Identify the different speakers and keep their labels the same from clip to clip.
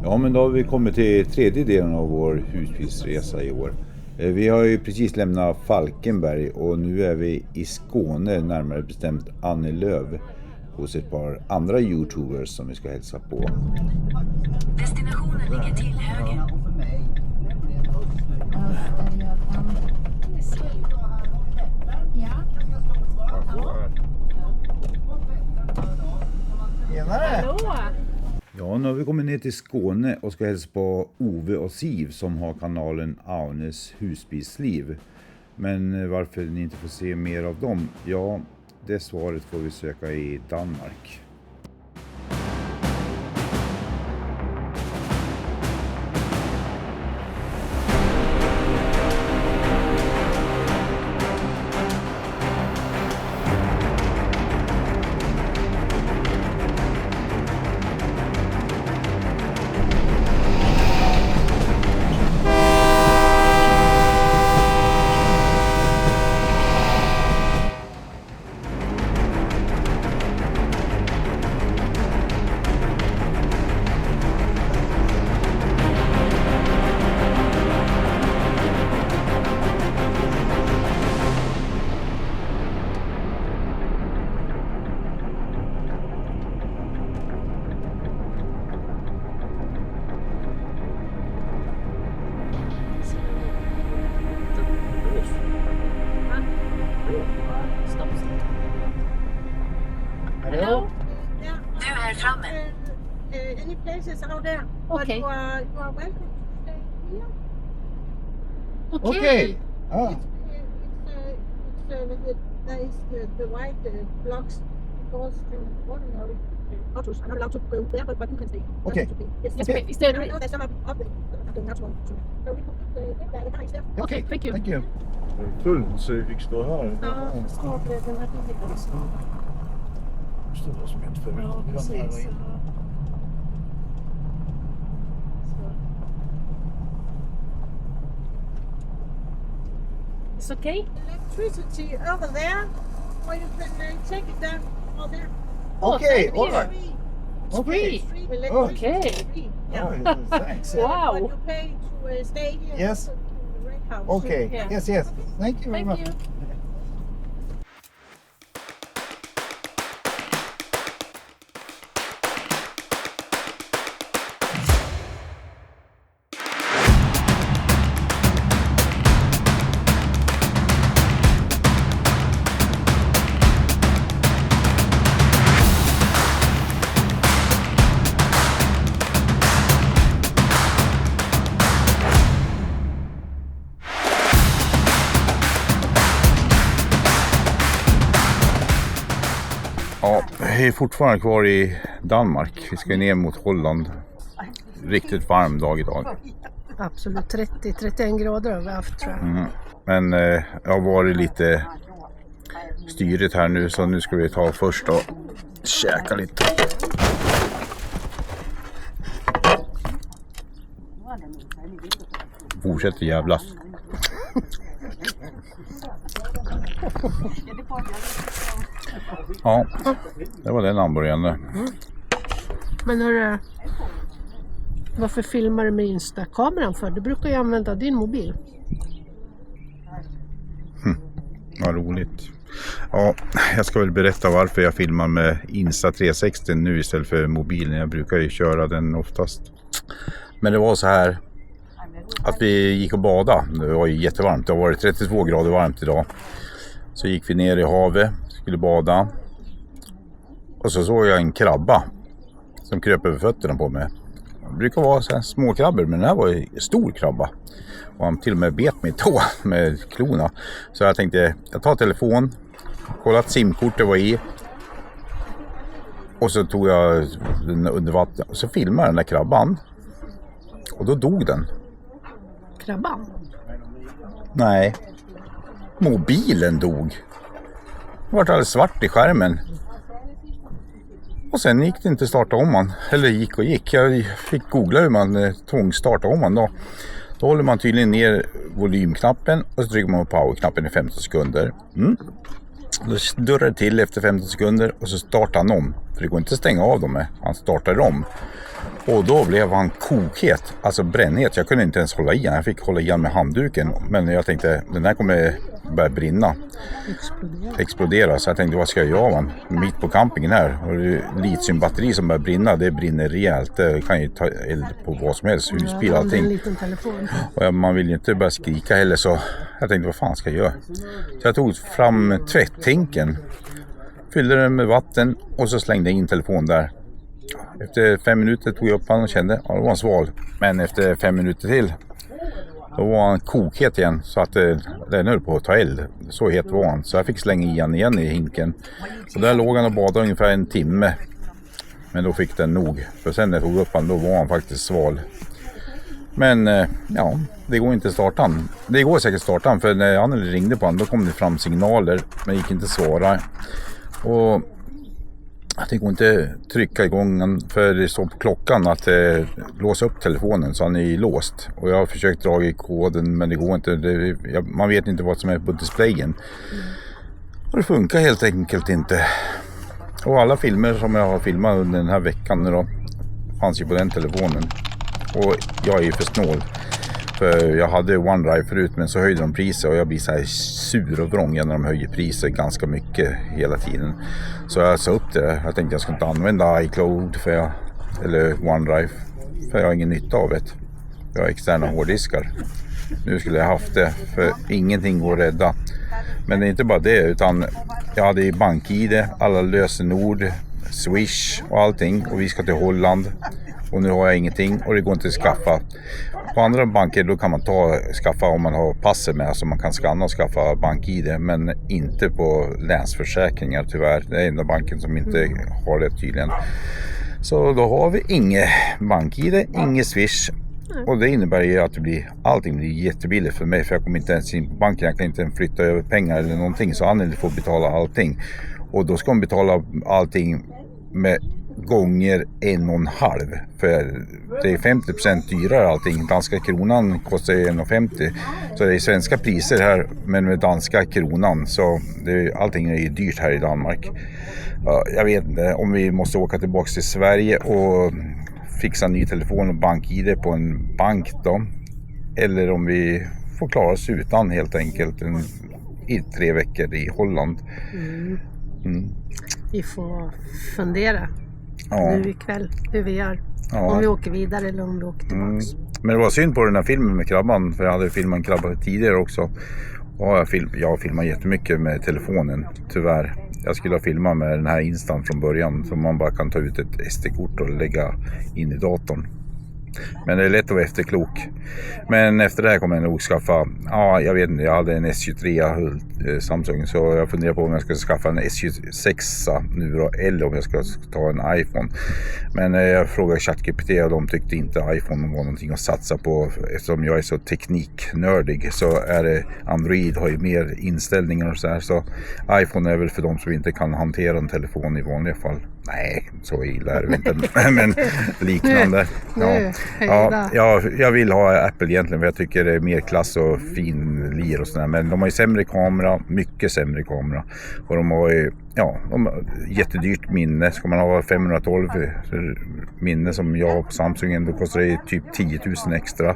Speaker 1: Ja, men då har vi kommit till tredje delen av vår husbilsresa i år. Vi har ju precis lämnat Falkenberg och nu är vi i Skåne, närmare bestämt Annie Lööf, hos ett par andra YouTubers som vi ska hälsa på.
Speaker 2: Destinationen ligger till höger.
Speaker 1: Ja, nu har vi kommit ner till Skåne och ska hälsa på Ove och Siv som har kanalen Aunes husbilsliv. Men varför ni inte får se mer av dem? Ja, det svaret får vi söka i Danmark.
Speaker 3: Hello?
Speaker 2: Du är framme.
Speaker 3: Any places out there?
Speaker 4: Okay.
Speaker 3: But you are welcome to stay here.
Speaker 4: Okay.
Speaker 5: Ah,
Speaker 3: There is the white blocks because the ordinary autos are not allowed to go there, but you can stay.
Speaker 5: Okay.
Speaker 3: Yes, yes.
Speaker 5: Okay.
Speaker 4: Is there...
Speaker 3: No, there's some of the not one. So we can put the guys there.
Speaker 4: Okay, thank you.
Speaker 5: thank you.
Speaker 6: Fullt så vi fick stå här.
Speaker 3: Ja, står det den här bilden också.
Speaker 5: Förstår vad som hänt för mig.
Speaker 3: Ja, precis.
Speaker 4: It's okay?
Speaker 3: Electricity over there, or you can take it down over there.
Speaker 5: Okay,
Speaker 4: thank
Speaker 5: all
Speaker 4: you.
Speaker 5: right.
Speaker 4: It's
Speaker 5: Okay.
Speaker 4: free.
Speaker 3: Free electricity.
Speaker 4: Okay.
Speaker 3: Free. Yeah.
Speaker 5: Oh, thanks.
Speaker 4: Wow.
Speaker 3: But you pay to stay here.
Speaker 5: Yes.
Speaker 3: In the rent house.
Speaker 5: Okay,
Speaker 4: Yeah.
Speaker 5: yes, yes. Thank you very
Speaker 4: Thank
Speaker 5: much.
Speaker 4: you.
Speaker 1: Ja, vi är fortfarande kvar i Danmark. Vi ska ner mot Holland. Riktigt varm dag idag.
Speaker 4: Absolut, 30-31 grader har vi haft, tror jag.
Speaker 1: Men jag har varit lite styrigt här nu, så nu ska vi ta först och käka lite. Fortsätter jävlas. Ja, det var den hamburgaren.
Speaker 4: Men hörru, varför filmar du med Insta-kameran för? Du brukar ju använda din mobil.
Speaker 1: Vad roligt. Ja, jag ska väl berätta varför jag filmar med Insta 360 nu istället för mobilen. Jag brukar ju köra den oftast. Men det var så här att vi gick och badade. Det var ju jättevarmt. Det har varit 32 grader varmt idag. Så gick vi ner i havet, skulle bada. Och så såg jag en krabba som kröp över fötterna på mig. Det brukar vara så här små krabbor, men den här var ju en stor krabba. Och han till och med bet mig i tå med klorna. Så jag tänkte, jag tar telefon, kollar att simkortet var i. Och så tog jag den under vatten och så filmade jag den där krabban. Och då dog den.
Speaker 4: Krabban?
Speaker 1: Nej, mobilen dog. Det var alldeles svart i skärmen. Och sen gick det inte att starta om man. Eller gick och gick. Jag fick googla hur man tvångsstartar om man då. Då håller man tydligen ner volymknappen och så trycker man på powerknappen i 15 sekunder. Då dörrar det till efter 15 sekunder och så startar han om. För det går inte att stänga av dem med. Han startar om. Och då blev han kokhet, alltså brännhet. Jag kunde inte ens hålla i han. Jag fick hålla i han med handduken. Men jag tänkte, den här kommer börja brinna. Explodera. Så jag tänkte, vad ska jag göra man? Mitt på campingen här. Och det är litiumbatteri som börjar brinna. Det brinner rejält. Det kan ju ta eld på vad som helst. Husbil och allting.
Speaker 4: En liten telefon.
Speaker 1: Och man vill ju inte börja skrika heller. Så jag tänkte, vad fan ska jag göra? Så jag tog fram tvätthinken. Fyllde den med vatten. Och så slängde jag in telefon där. Efter 5 minuter tog jag upp han och kände, ja det var en sval. Men efter 5 minuter till, då var han kokhet igen. Så att den höll på att ta eld. Så het var han. Så jag fick slänga i han igen i hinken. Och där låg han och badade ungefär 1 timme. Men då fick den nog. För sen när jag tog upp han, då var han faktiskt sval. Men ja, det går inte att starta han. Det går säkert att starta han. För när Anneli ringde på han, då kom det fram signaler. Men gick inte att svara. Och det går inte trycka igång den, för det står på klockan att låsa upp telefonen så han är låst. Och jag har försökt dra i koden men det går inte. Man vet inte vad som är på displayen. Och det funkar helt enkelt inte. Och alla filmer som jag har filmat under den här veckan nu då, fanns ju på den telefonen. Och jag är ju för snål. För jag hade OneDrive förut men så höjde de priser och jag blir så här sur och vrång när de höjer priser ganska mycket hela tiden. Så jag sa upp det. Jag tänkte jag ska inte använda iCloud eller OneDrive för jag har ingen nytta av det. Jag har externa hårddiskar. Nu skulle jag haft det för ingenting går att rädda. Men det är inte bara det utan jag hade ju BankID, alla lösenord, Swish och allting och vi ska till Holland. Och nu har jag ingenting och det går inte att skaffa. På andra banker då kan man skaffa om man har passet med så man kan skanna och skaffa BankID. Men inte på Länsförsäkringar tyvärr. Det är enda banken som inte har det tydligen. Så då har vi inget BankID, inget Swish. Och det innebär ju att allting blir jättebilligt för mig. För jag kommer inte ens in på banken, jag kan inte flytta över pengar eller någonting. Så Anneli får betala allting. Och då ska hon betala allting med gånger 1,5 för det är 50% dyrare allting. Danska kronan kostar 1,50 så det är svenska priser här men med danska kronan så allting är ju dyrt här i Danmark. Jag vet inte om vi måste åka tillbaka till Sverige och fixa en ny telefon och BankID på en bank då eller om vi får klara oss utan helt enkelt i 3 veckor i Holland.
Speaker 4: Vi får fundera nu ikväll hur vi gör. Om vi åker vidare eller om vi åker tillbaks.
Speaker 1: Men det var synd på den här filmen med krabban. För jag hade filmat en krabba tidigare också. Och jag har filmat jättemycket med telefonen. Tyvärr. Jag skulle ha filmat med den här instant från början. Så man bara kan ta ut ett SD-kort och lägga in i datorn. Men det är lätt att vara efterklok. Men efter det här kommer jag nog skaffa. Jag vet inte, jag hade en S23 Samsung. Så jag funderar på om jag ska skaffa en S26 nu då, eller om jag ska ta en iPhone. Men jag frågade ChatGPT och de tyckte inte iPhone var någonting att satsa på. Eftersom jag är så tekniknördig så är det Android har ju mer inställningar och så här. Så iPhone är väl för de som inte kan hantera en telefon i vanliga fall. Nej, så illa är det inte. Men liknande. Jag vill ha Apple egentligen för jag tycker det är mer klass och fin lir och sådär. Men de har ju sämre kamera, mycket sämre kamera. Och de har ju, de har jättedyrt minne. Ska man ha 512 minne som jag har på Samsungen då kostar det typ 10 000 extra.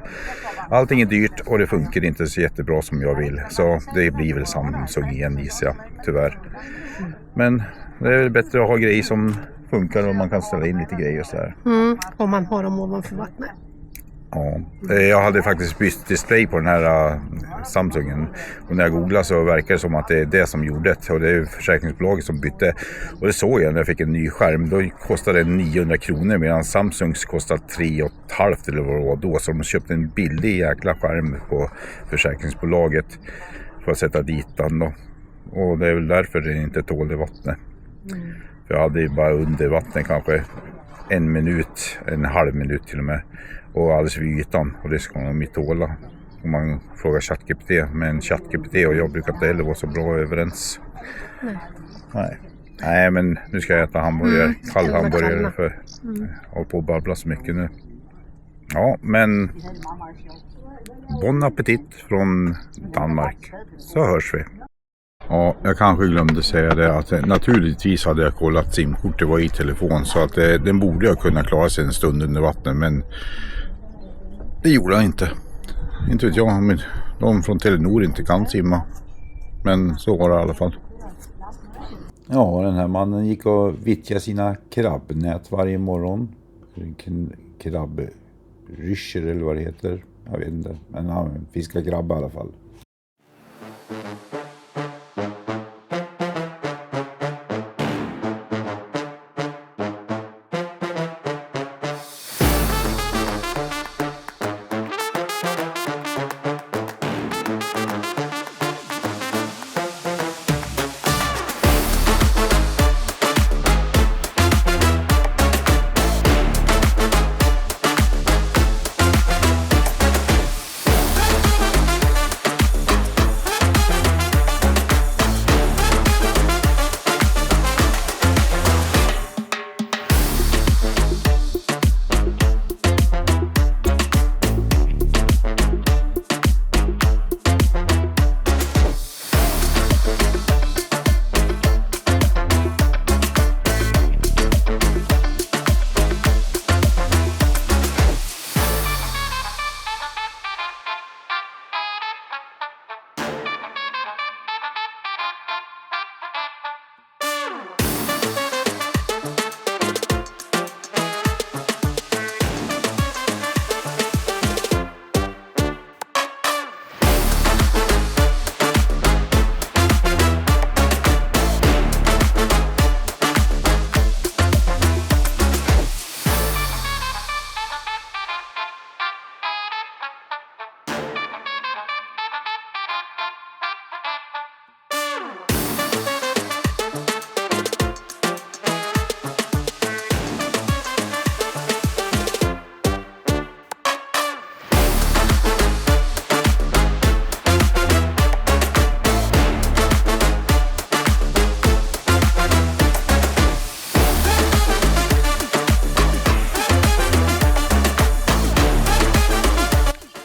Speaker 1: Allting är dyrt och det funkar inte så jättebra som jag vill. Så det blir väl Samsung igen gissar jag, tyvärr. Men det är bättre att ha grejer som funkar och man kan ställa in lite grejer och sådär.
Speaker 4: Om man har dem ovanför vattnet.
Speaker 1: Ja, jag hade faktiskt bytt display på den här Samsungen och när jag googlade så verkar det som att det är det som gjorde det och det är försäkringsbolaget som bytte och det såg jag när jag fick en ny skärm då kostade det 900 kronor medan Samsungs kostade 3,5 eller vad det var då så de köpte en billig jäkla skärm på försäkringsbolaget för att sätta dit den då och det är väl därför det inte tål vattnet. För jag hade ju bara under vattnet kanske 1 minut, en halv minut till och med. Och alldeles vid ytan. Och det ska man inte tåla. Om man frågar ChatGPT. Men ChatGPT och jag brukar inte heller vara så bra överens. Nej, men nu ska jag äta hamburgare. Kall hamburgare för jag håller på att babbla så mycket nu. Ja, men bon appetit från Danmark. Så hörs vi. Ja, jag kanske glömde säga det att naturligtvis hade jag kollat simkortet var i telefon så att den borde jag kunna klara sig en stund under vattnet, men det gjorde jag inte. Inte vet jag om de från Telenor inte kan simma, men så var det i alla fall. Ja, den här mannen gick och vittjade sina krabbnät varje morgon. Krabbryscher eller vad det heter, jag vet inte, men han fiskar krabb i alla fall.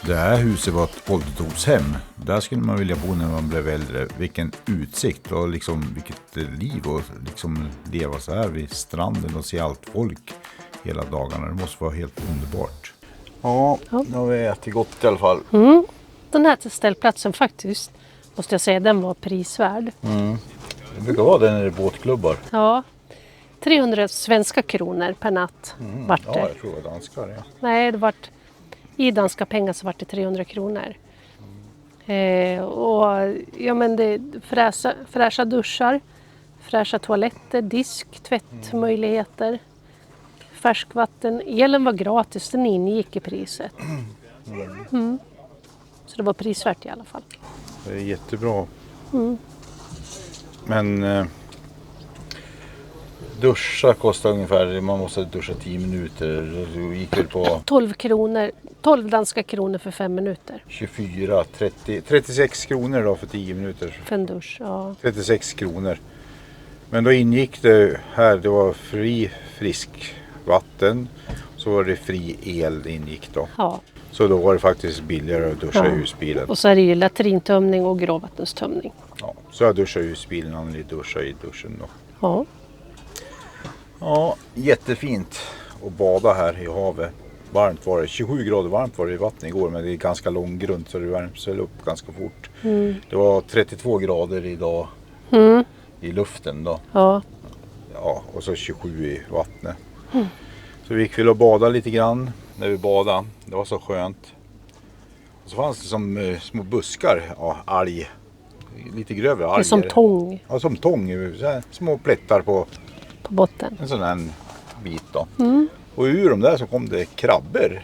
Speaker 1: Det här huset var ett ålderdomshem. Där skulle man vilja bo när man blev äldre. Vilken utsikt och liksom vilket liv och liksom leva så här vid stranden och se allt folk hela dagarna. Det måste vara helt underbart. Ja, nu har vi ätit gott i alla fall.
Speaker 4: Den här ställplatsen faktiskt, måste jag säga, den var prisvärd.
Speaker 1: Det brukar vara det när det är båtklubbar.
Speaker 4: Ja, 300 svenska kronor per natt vart det.
Speaker 1: Ja, jag tror det var danskar. Ja.
Speaker 4: Nej, det vart, i danska pengar så vart det 300 kronor. Och ja, men det fräscha duschar, fräscha toaletter, disk, tvättmöjligheter, färskvatten. Elen var gratis, den ingick i priset. Så det var prisvärt i alla fall.
Speaker 1: Det är jättebra. Men duscha kostar ungefär, man måste duscha 10 minuter. Så gick det på
Speaker 4: 12 danska kronor för 5 minuter.
Speaker 1: 36 kronor då för 10 minuter.
Speaker 4: För en dusch, ja.
Speaker 1: 36 kronor. Men då ingick det här, det var frisk vatten. Så var det fri el det ingick då.
Speaker 4: Ja.
Speaker 1: Så då var det faktiskt billigare att duscha i husbilen.
Speaker 4: Och så är det ju latrintömning och gråvattenstömning.
Speaker 1: Ja, så jag duschade i husbilen, han ville duscha i duschen då.
Speaker 4: Ja.
Speaker 1: Ja, jättefint att bada här i havet. Varmt var det, 27 grader varmt var det i vattnet igår, men det är ganska lång grund så det värms upp ganska fort. Det var 32 grader idag i luften då.
Speaker 4: Ja.
Speaker 1: Ja, och så 27 i vattnet. Så vi gick väl och badade lite grann när vi badade. Det var så skönt. Och så fanns det som små buskar, ja, alg. Lite grövre alger.
Speaker 4: Det är som tång
Speaker 1: Ja, som tång. Så här, små plättar på
Speaker 4: botten.
Speaker 1: en sån här bit då. Och ur de där så kom det krabbor.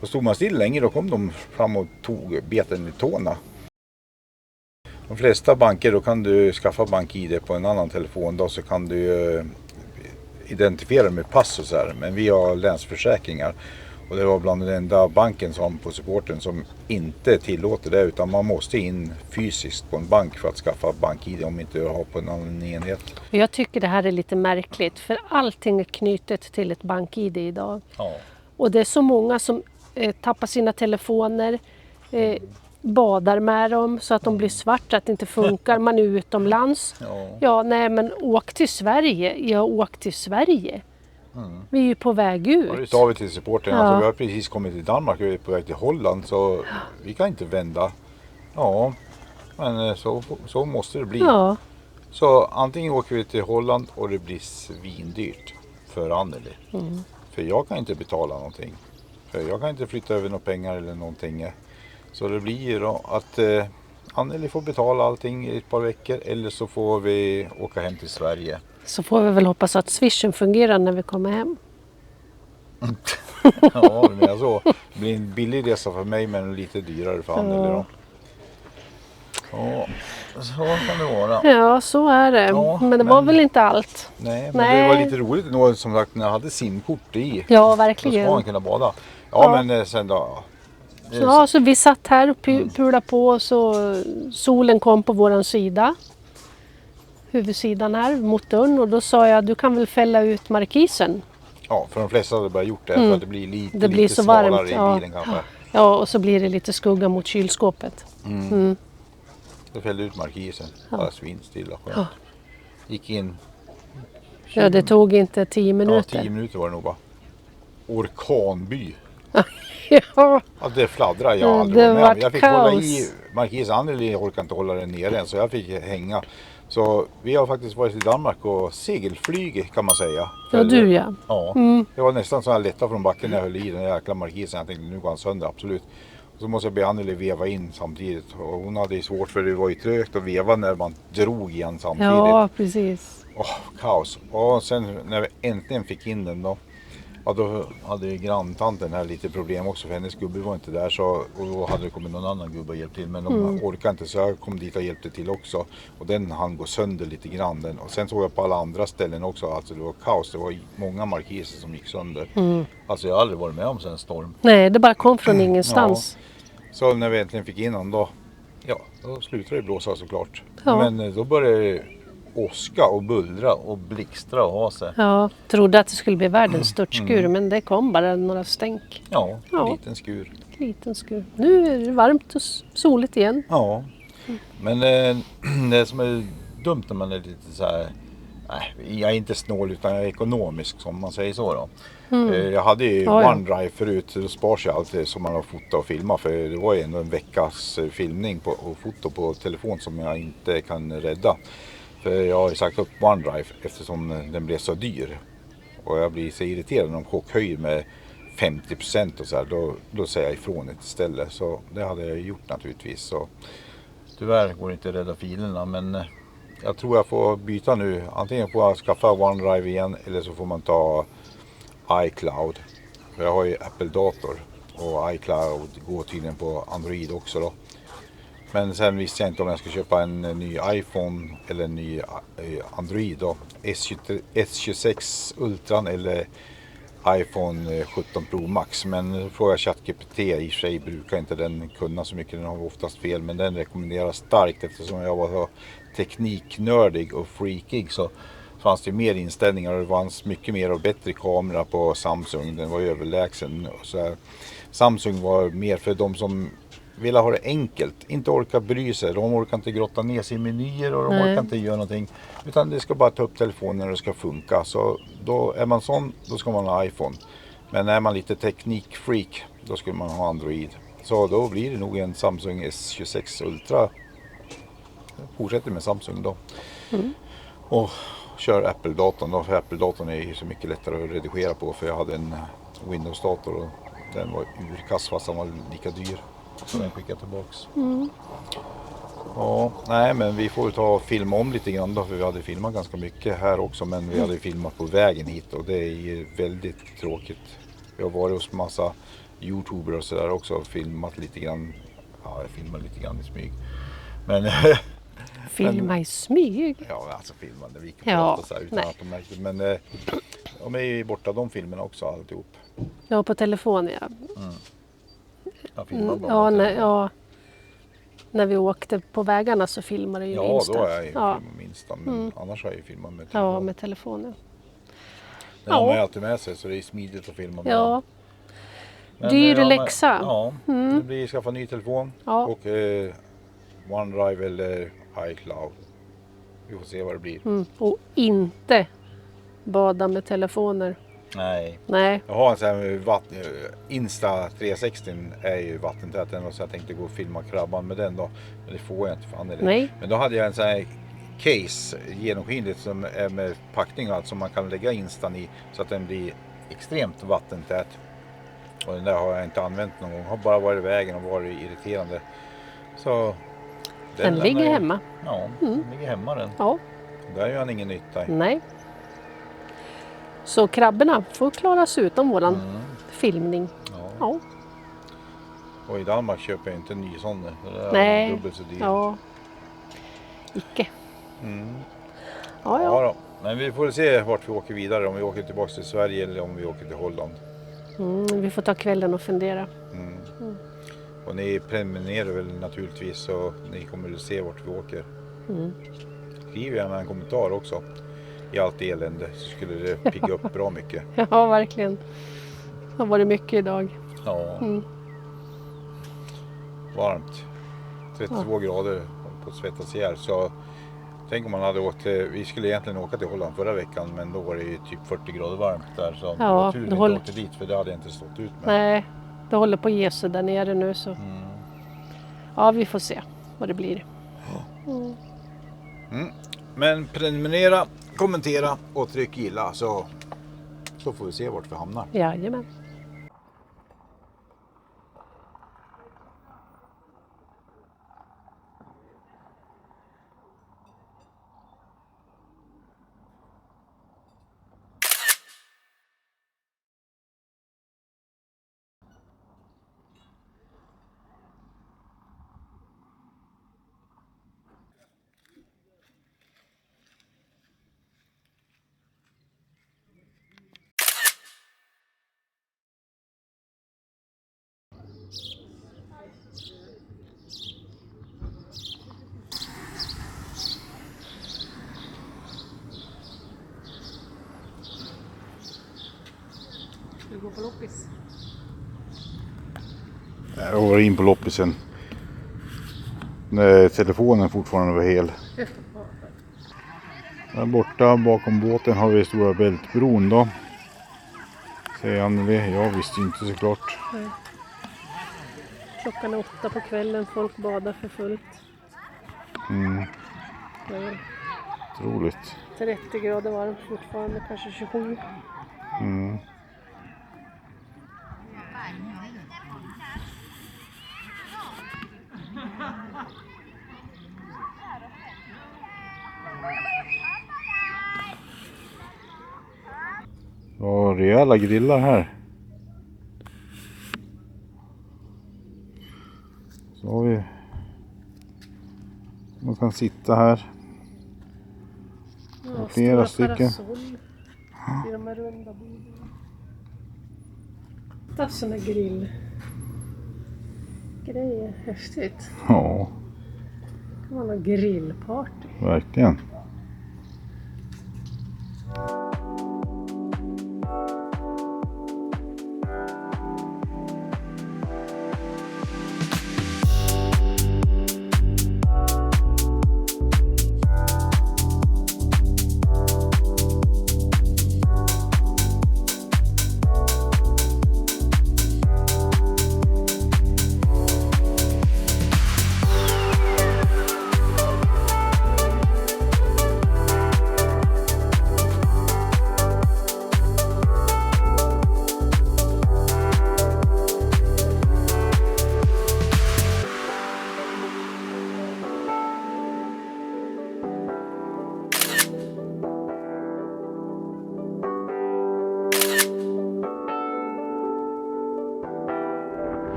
Speaker 1: Och stod man still länge då kom de fram och tog beten i tårna. De flesta banker då kan du skaffa bank-ID på en annan telefon då, så kan du identifiera med pass och så här. Men vi har länsförsäkringar. Och det var bland den enda banken som på supporten som inte tillåter det, utan man måste in fysiskt på en bank för att skaffa bank-ID om inte du har på en annan enhet.
Speaker 4: Jag tycker det här är lite märkligt, för allting är knutet till ett bank-ID idag.
Speaker 1: Ja.
Speaker 4: Och det är så många som tappar sina telefoner. badar med dem så att de blir svarta, att det inte funkar. Man är utomlands.
Speaker 1: Ja.
Speaker 4: Ja, nej men åk till Sverige. Ja, åk till Sverige. Vi är ju på väg ut.
Speaker 1: Och det sa vi till supporten.
Speaker 4: Ja.
Speaker 1: Alltså, vi har precis kommit till Danmark och vi är på väg till Holland. Så vi kan inte vända. Ja, men så måste det bli.
Speaker 4: Ja,
Speaker 1: Så antingen åker vi till Holland och det blir svindyrt för Anneli. För jag kan inte betala någonting. För jag kan inte flytta över några pengar eller någonting. Så det blir ju då att Anneli får betala allting i ett par veckor. Eller så får vi åka hem till Sverige.
Speaker 4: så får vi väl hoppas att swishen fungerar när vi kommer hem.
Speaker 1: Ja, men alltså, det blir en billig resa för mig men lite dyrare för Anneli då. Ja, så kan det vara.
Speaker 4: Ja, så är det.
Speaker 1: Ja,
Speaker 4: men det var
Speaker 1: men-
Speaker 4: väl inte allt.
Speaker 1: Nej, men
Speaker 4: Nej.
Speaker 1: det var lite roligt nog som sagt när jag hade simkort i.
Speaker 4: Ja,
Speaker 1: Då ska
Speaker 4: verkligen.
Speaker 1: man kunna bada. Ja,
Speaker 4: Ja.
Speaker 1: men sen då.
Speaker 4: Ja, så vi satt här och pulade på och så solen kom på våran sida. Huvudsidan här mot dörren och då sa jag du kan väl fälla ut markisen.
Speaker 1: Ja, för de flesta hade bara gjort det för att det blir lite,
Speaker 4: Det blir
Speaker 1: lite
Speaker 4: så
Speaker 1: svalare
Speaker 4: varmt,
Speaker 1: i
Speaker 4: ja.
Speaker 1: bilen kanske.
Speaker 4: Ja, och så blir det lite skugga mot kylskåpet.
Speaker 1: Då fällde ut markisen. Bara svinstilla skönt. Gick in,
Speaker 4: Ja, det tog inte 10
Speaker 1: ja,
Speaker 4: minuter.
Speaker 1: 10 minuter var det nog bara. Orkanby.
Speaker 4: Ja,
Speaker 1: Ja, det fladdrade jag aldrig
Speaker 4: det
Speaker 1: varit med om.
Speaker 4: vart
Speaker 1: Jag fick hålla
Speaker 4: kaos.
Speaker 1: i markisen. Anneli orkade inte hålla den nere än så jag fick hänga. Så vi har faktiskt varit i Danmark och segelflyg kan man säga.
Speaker 4: ja du ja.
Speaker 1: Ja, det var nästan så jag lättade från backen när jag höll i den jäkla markisen. Jag tänkte nu går han sönder absolut. Och så måste jag be Anneli veva in samtidigt. Och hon hade ju svårt för det var ju trögt att veva när man drog igen samtidigt.
Speaker 4: Ja, precis.
Speaker 1: Kaos. Och sen när vi äntligen fick in den då. Ja, då hade ju granntanten här lite problem också för hennes gubbe var inte där så, och då hade det kommit någon annan gubbe och hjälpt till men de orkade inte så jag kom dit och hjälpte till också och den hann gå sönder lite grann den. Och sen såg jag på alla andra ställen också, alltså det var kaos, det var många markiser som gick sönder. Alltså jag har aldrig varit med om en storm.
Speaker 4: Nej, det bara kom från ingenstans.
Speaker 1: Så när vi äntligen fick in den då, ja då slutade det blåsa såklart.
Speaker 4: Ja.
Speaker 1: Men då började det åska och bullra och blixtra och ha sig.
Speaker 4: Ja, trodde att det skulle bli världens störtskur men det kom bara några stänk.
Speaker 1: Ja, en
Speaker 4: Ja.
Speaker 1: liten skur.
Speaker 4: Liten skur. Nu är det varmt och soligt igen.
Speaker 1: Ja, men det som är dumt när man är lite så här, nej, jag är inte snål utan jag är ekonomisk som man säger så då. Jag hade ju
Speaker 4: Ja, ja.
Speaker 1: OneDrive förut, då sparar jag alltid som man har fotat och filmat för det var ju ändå en veckas filmning och foto på telefon som jag inte kan rädda. För jag har ju sagt upp OneDrive eftersom den blev så dyr. Och jag blir så irriterad när de chockhöjer med 50% och så här, då säger jag ifrån ett ställe. Så det hade jag gjort naturligtvis. Så tyvärr går det inte att rädda filerna men jag tror jag får byta nu. Antingen får jag skaffa OneDrive igen eller så får man ta iCloud. För jag har ju Apple-dator och iCloud går tydligen på Android också då. Men sen visste jag inte om jag ska köpa en ny iPhone eller en ny Android då. S26 Ultran eller iPhone 17 Pro Max. Men frågar jag ChatGPT, i och för sig brukar inte den kunna så mycket, den har oftast fel. Men den rekommenderas starkt eftersom jag var så tekniknördig och freakig så fanns det mer inställningar och det fanns mycket mer och bättre kamera på Samsung. Den var överlägsen. Så här. Samsung var mer för de som vill ha det enkelt, inte orka bry sig. De orkar inte grotta ner sig i menyer och de
Speaker 4: Nej.
Speaker 1: orkar inte göra någonting. Utan det ska bara ta upp telefonen och det ska funka. Så då är man sån, då ska man ha iPhone. Men är man lite teknikfreak, då skulle man ha Android. Så då blir det nog en Samsung S26 Ultra. Jag fortsätter med Samsung då. Och kör Apple-datorn då. För Apple-datorn är ju så mycket lättare att redigera på. För jag hade en Windows-dator och den var urkass fast den var lika dyr. Så den skickar tillbaks. Ja, nej men vi får ta och filma om lite grann då. För vi hade filmat ganska mycket här också. Men vi hade filmat på vägen hit och det är ju väldigt tråkigt. Vi har varit hos massa YouTuber och sådär också och filmat lite grann. Ja, jag filmar lite grann i smyg. Men
Speaker 4: Filma i smyg.
Speaker 1: ja, alltså filmade vi kan
Speaker 4: Ja,
Speaker 1: prata så här utan
Speaker 4: nej.
Speaker 1: att de märkte. Men de är ju borta de filmerna också alltihop.
Speaker 4: Ja, på telefon ja.
Speaker 1: Jag filmar bara
Speaker 4: Ja,
Speaker 1: med
Speaker 4: när,
Speaker 1: telefon.
Speaker 4: ja. När vi åkte på vägarna så filmade ju
Speaker 1: Ja,
Speaker 4: minst.
Speaker 1: då är jag ju
Speaker 4: Ja.
Speaker 1: filmat minst. Men annars har jag ju filmat med telefon.
Speaker 4: Ja, med telefon ja.
Speaker 1: Den har man ju
Speaker 4: Ja.
Speaker 1: alltid med sig så det är smidigt att filma med.
Speaker 4: Ja.
Speaker 1: Men,
Speaker 4: Dyr
Speaker 1: men-
Speaker 4: läxa.
Speaker 1: Ja, det blir skaffa ny telefon
Speaker 4: Ja.
Speaker 1: och OneDrive eller iCloud. Vi får se vad det blir.
Speaker 4: Och inte bada med telefoner.
Speaker 1: Nej.
Speaker 4: Nej.
Speaker 1: Jag har en sån här Insta 360 är ju vattentät ändå, så jag tänkte gå och filma krabban med den då. Men det får jag inte, fan är det.
Speaker 4: Nej.
Speaker 1: Men då hade jag en sån här case genomskinligt som är med packning och allt som man kan lägga Instan i så att den blir extremt vattentät. Och den där har jag inte använt någon gång. Har bara varit i vägen och varit irriterande. Så
Speaker 4: Den ligger
Speaker 1: lämnar jag-
Speaker 4: hemma.
Speaker 1: Ja, den ligger hemma den.
Speaker 4: Ja.
Speaker 1: Där gör han ingen nytta i.
Speaker 4: Nej. Så krabborna får klara sig utan våran filmning.
Speaker 1: Ja.
Speaker 4: Ja.
Speaker 1: Och i Danmark köper jag inte en ny sån. Det är
Speaker 4: Nej.
Speaker 1: dubbelt så dyr.
Speaker 4: Ja. Icke.
Speaker 1: Mm.
Speaker 4: Ja,
Speaker 1: Ja
Speaker 4: ja.
Speaker 1: då. Men vi får se vart vi åker vidare. Om vi åker tillbaka till Sverige eller om vi åker till Holland.
Speaker 4: Vi får ta kvällen och fundera.
Speaker 1: Och ni prenumererar väl naturligtvis, så ni kommer att se vart vi åker. Skriv gärna en kommentar också. I allt elände så skulle det pigga upp bra mycket.
Speaker 4: Ja, verkligen. Det har varit mycket idag.
Speaker 1: Ja. Varmt. 32 grader på att svettas ihjäl. Så tänk om man hade åkt, vi skulle egentligen åka till Holland förra veckan, men då var det ju typ 40 grader varmt där. Så det var tur att vi inte åkte dit, för det hade jag inte stått ut med.
Speaker 4: Nej, det håller på att ge sig där nere nu så. Ja, vi får se vad det blir.
Speaker 1: Men prenumerera, kommentera och tryck gilla, så får vi se vart vi hamnar.
Speaker 4: Jajamän. Du går på loppis.
Speaker 1: Jag var in på loppisen. När telefonen fortfarande var hel. Där borta bakom båten har vi Stora Bältbron då. Säger Anneli. Jag visste inte såklart.
Speaker 4: Klockan är 8 på kvällen, folk badar för fullt. Det är
Speaker 1: Otroligt.
Speaker 4: 30 grader varmt fortfarande, kanske 27.
Speaker 1: Ja, rejäla grillar här. Så har vi. Man kan sitta här.
Speaker 4: Ja,
Speaker 1: Flera
Speaker 4: stora
Speaker 1: stycken.
Speaker 4: parasoll i de här runda borden. Det är såna grillgrejer, häftigt.
Speaker 1: Ja,
Speaker 4: Det kan vara någon grillparty.
Speaker 1: verkligen.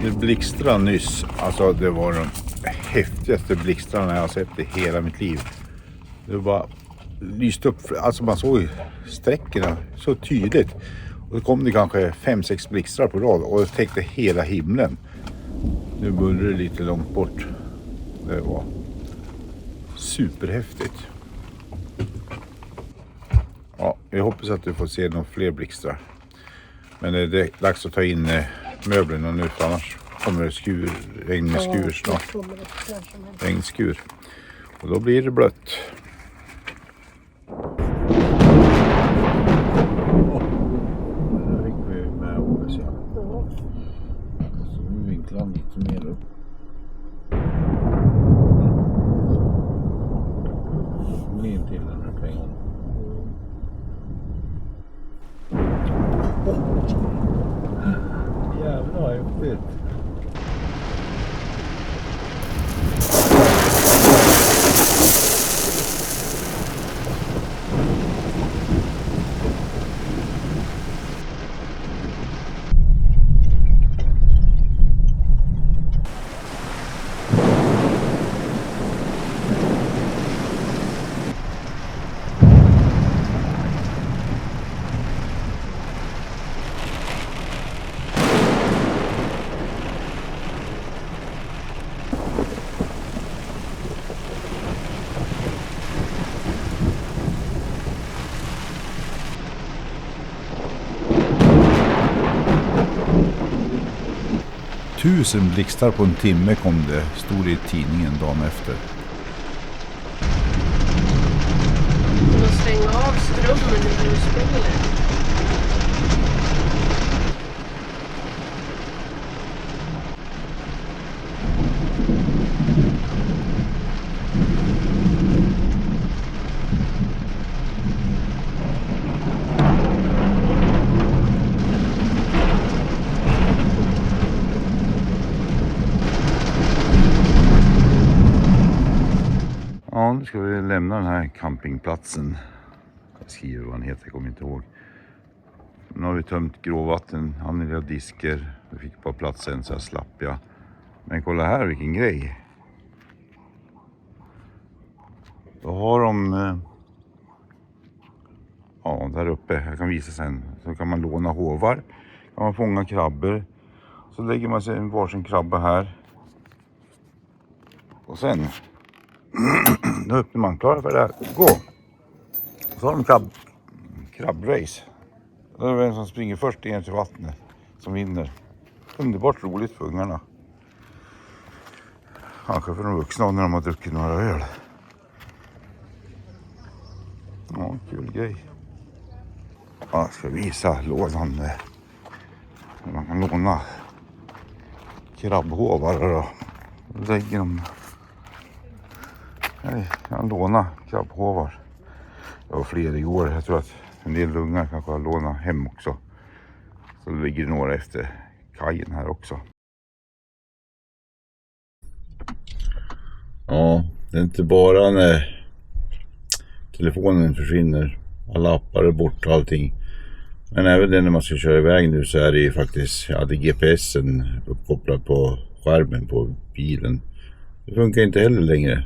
Speaker 1: Det blixtrade nyss. Alltså det var de häftigaste blixtrarna jag har sett i hela mitt liv. Det var lyst upp. Alltså man såg sträckorna så tydligt. Och då kom det kanske 5-6 blixtrar på rad. Och jag täckte hela himlen. Nu bullrar det lite långt bort. Det var superhäftigt. Ja, jag hoppas att du får se några fler blixtrar. Men det är dags att ta in möblerna nu, för annars kommer det regnskur snart. Regnskur. Och då blir det blött. Nu fick vi med OS, ja. Så nu vinklar han lite mer upp. In till den här pengen. Jävlar, häftigt. Tusen blixtar på en timme kom det, stod det i tidningen dagen efter.
Speaker 4: Och stänga av strömmen när du spelar.
Speaker 1: Ja, nu ska vi lämna den här campingplatsen. Jag skriver vad den heter, jag kommer inte ihåg. Nu har vi tömt gråvatten, använda disker. Vi fick bara plats en så här slapp jag. Men kolla här vilken grej. Då har de... Ja, där uppe. Jag kan visa sen. Så kan man låna hovar. Kan man fånga krabbor. Så lägger man sig en varsin krabba här. Och sen... Då öppnar man, klar för det här. Gå! Så har de krabbrace. Då är det vem som springer först in till vattnet som vinner. Underbart roligt för ungarna. Kanske för de vuxna när de har druckit några öl. Ja, kul grej. Ja, jag ska visa lådan. Man kan låna krabbhovar då. Då lägger de... Nej, jag kan låna krabbhovar. Det var fler igår. Jag tror att en del ungar kanske har lånat hem också. Så det ligger några efter kajen här också. Ja, det är inte bara när telefonen försvinner. Alla appar är borta och allting. Men även när man ska köra iväg nu så är det ju faktiskt, ja, det är GPSen uppkopplad på skärmen på bilen. Det funkar inte heller längre.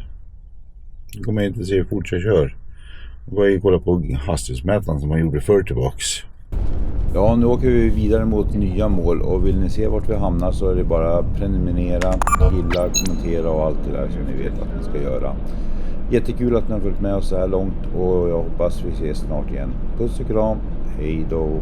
Speaker 1: Nu kommer jag inte se hur fort jag kör. Jag får ju kolla på hastighetsmätaren som man gjorde förr tillbaks. Ja, nu åker vi vidare mot nya mål och vill ni se vart vi hamnar så är det bara prenumerera, gilla, kommentera och allt det där som ni vet att ni ska göra. Jättekul att ni har följt med oss så här långt och jag hoppas vi ses snart igen. Puss och kram, hej då!